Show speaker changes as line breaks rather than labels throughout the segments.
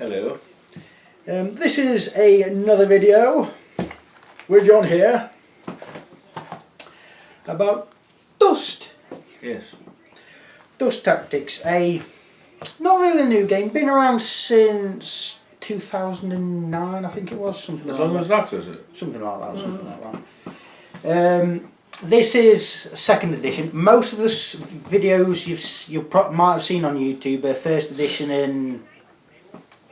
Hello.
This is another video with John here about Dust.
Yes.
Dust Tactics, a not really a new game, been around since 2009, I think it was, something
As
like
long
that.
as that, is it?
Something like that. This is second edition. Most of the videos you might have seen on YouTube are first edition and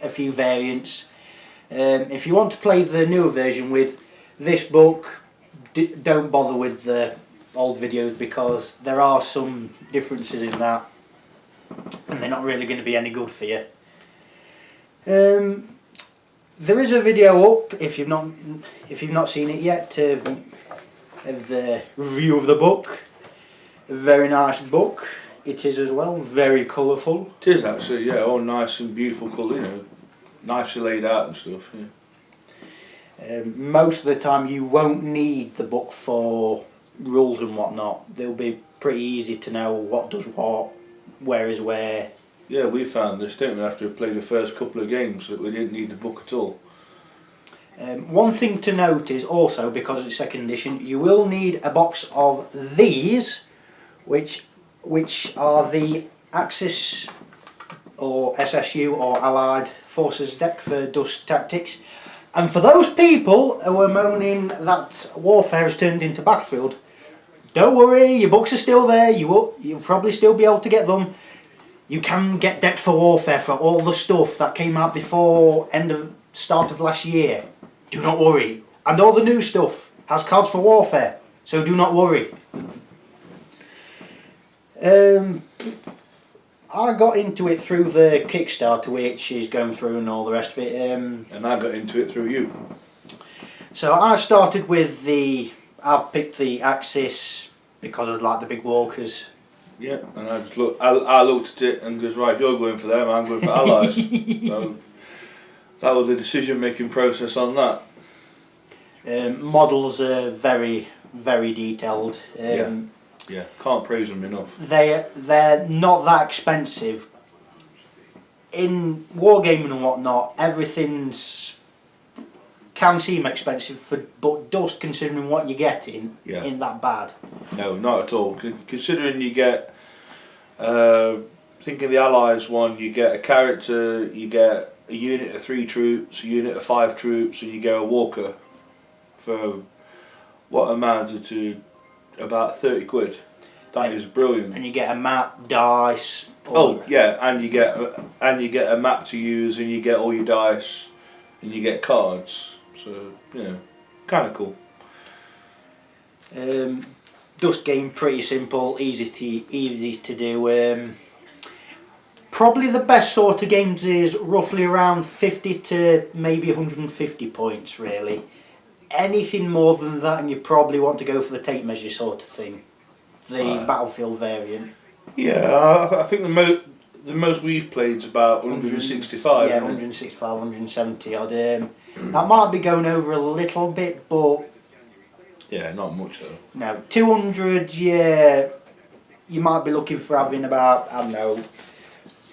a few variants. If you want to play the newer version with this book, don't bother with the old videos because there are some differences in that and they're not really going to be any good for you. There is a video up if you've not seen it yet of the review of the book. A very nice book it is as well, very colourful.
It is actually, yeah, all nice and beautiful colour, you know, nicely laid out and stuff. Yeah.
Most of the time you won't need the book for rules and whatnot. They'll be pretty easy to know what does what, where is where.
Yeah, we found this, didn't we, after we played the first couple of games, that we didn't need the book at all.
One thing to note is also, because it's second edition, you will need a box of these, which are the Axis or SSU or Allied Forces deck for Dust Tactics. And for those people who are moaning that Warfare has turned into Battlefield, don't worry, your books are still there, you'll probably still be able to get them. You can get decks for Warfare for all the stuff that came out before start of last year. Do not worry. And all the new stuff has cards for Warfare, so do not worry. I got into it through the Kickstarter, which is going through and all the rest of it.
And I got into it through you.
So I started with I picked the Axis because I like the big walkers.
Yeah, and I just I looked at it and goes, right, you're going for them, I'm going for Allies. So that was the decision-making process on that.
Models are very, very detailed.
Yeah, can't praise them enough.
They're not that expensive. In wargaming and whatnot, everything's can seem expensive, but Dust, considering what you're getting, ain't that bad.
No, not at all. Considering you get, think of the Allies one, you get a character, you get a unit of 3 troops, a unit of 5 troops, and you get a walker for what amounted to about 30 quid. That is brilliant.
And you get a map, dice.
Oh yeah, and you get a map to use, and you get all your dice, and you get cards. So kind of cool.
Dust game pretty simple, easy to do. Probably the best sort of games is roughly around 50 to maybe 150 points really. Anything more than that and you probably want to go for the tape measure sort of thing. The Battlefield variant.
Yeah, I think the most we've played is about 165.
Yeah, 165, 170 odd. That might be going over a little bit, but
yeah, not much though.
No, 200. Yeah, you might be looking for having about, I don't know,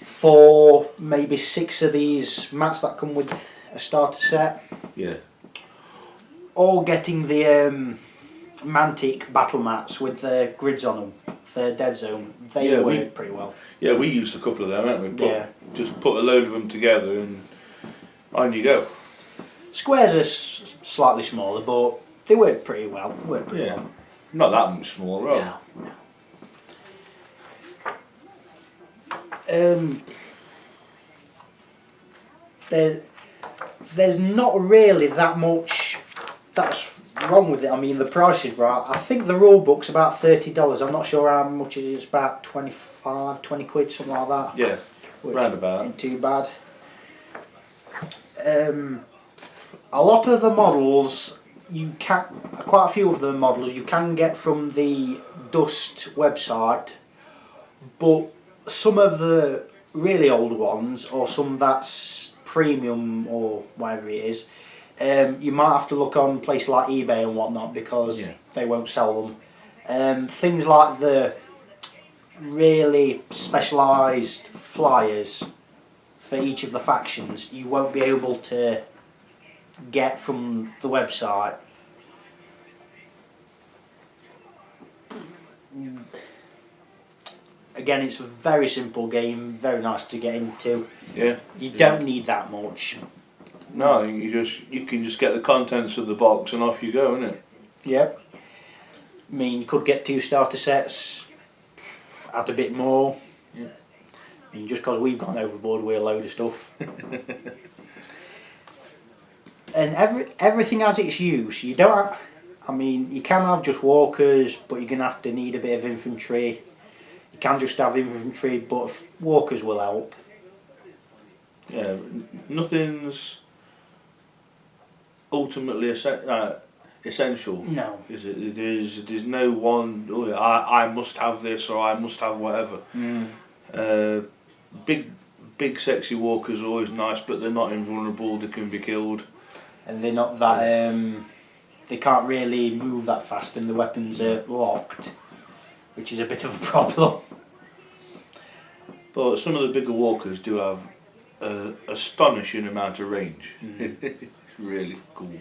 4, maybe 6 of these mats that come with a starter set.
Yeah.
Or getting the Mantic battle mats with the grids on them for Dead Zone. They work pretty well.
Yeah, we used a couple of them, haven't we? Just put a load of them together and on you go. Squares
are slightly smaller, but they work pretty well.
Not that much smaller, right?
No. There's not really that much that's wrong with it. I mean, the price is right. I think the rule book's about $30. I'm not sure how much it is. It's about 25, 20 quid, something like that.
Yeah, roundabout.
Ain't too bad. A lot of the models quite a few of the models you can get from the Dust website, but some of the really old ones, or some that's premium or whatever it is, you might have to look on places like eBay and whatnot because they won't sell them. Things like the really specialised flyers for each of the factions you won't be able to get from the website. Again, it's a very simple game, very nice to get into.
Yeah.
You don't need that much.
No, you can just get the contents of the box and off you go, innit?
Yep. I mean, you could get 2 starter sets, add a bit more.
Yeah.
I mean, just because we've gone overboard with a load of stuff. And everything has its use. You don't have, I mean, you can have just walkers, but you're going to have to need a bit of infantry. You can just have infantry, but walkers will help.
Yeah, nothing's ultimately essential.
No.
Is it? There's no one. Oh, yeah, I must have this or I must have whatever. Big sexy walkers are always nice, but they're not invulnerable. They can be killed.
And they're not that. They can't really move that fast, and the weapons are locked, which is a bit of a problem.
But some of the bigger walkers do have an astonishing amount of range. It's really cool.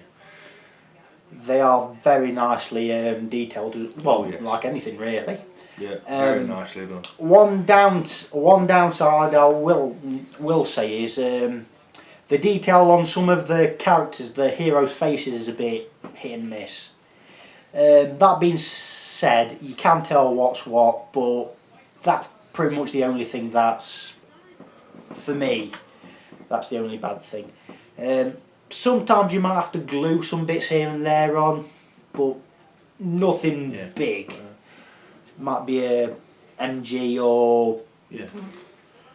They are very nicely detailed, well,
Yes.
like anything really.
Yeah, very nicely done.
One downside I will say is the detail on some of the characters, the heroes' faces, is a bit hit and miss. That being said, you can tell what's what, but that's pretty much the only thing that's, for me, that's the only bad thing. Sometimes you might have to glue some bits here and there on, but nothing big. Might be a MG or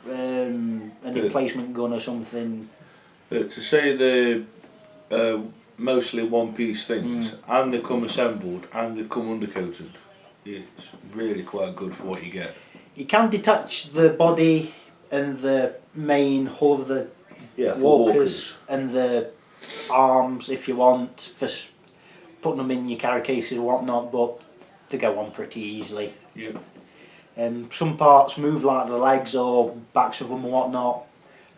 an emplacement gun or something.
But to say they're mostly one-piece things, and they come assembled, and they come undercoated, it's really quite good for what you get.
You can detach the body and the main hull of the walkers and the arms if you want, for putting them in your carry cases and whatnot, but they go on pretty easily.
Yeah.
Some parts move like the legs or backs of them and whatnot,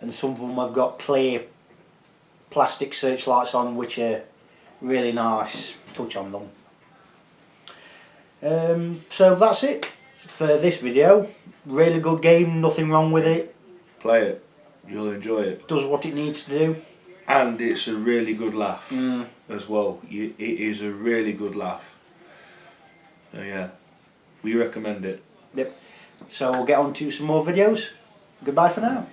and some of them have got clear plastic searchlights on, which are really nice touch on them. So that's it for this video. Really good game, nothing wrong with it.
Play it, you'll enjoy it.
Does what it needs to do.
And it's a really good laugh as well. It is a really good laugh. So yeah, we recommend it.
Yep. So we'll get on to some more videos. Goodbye for now.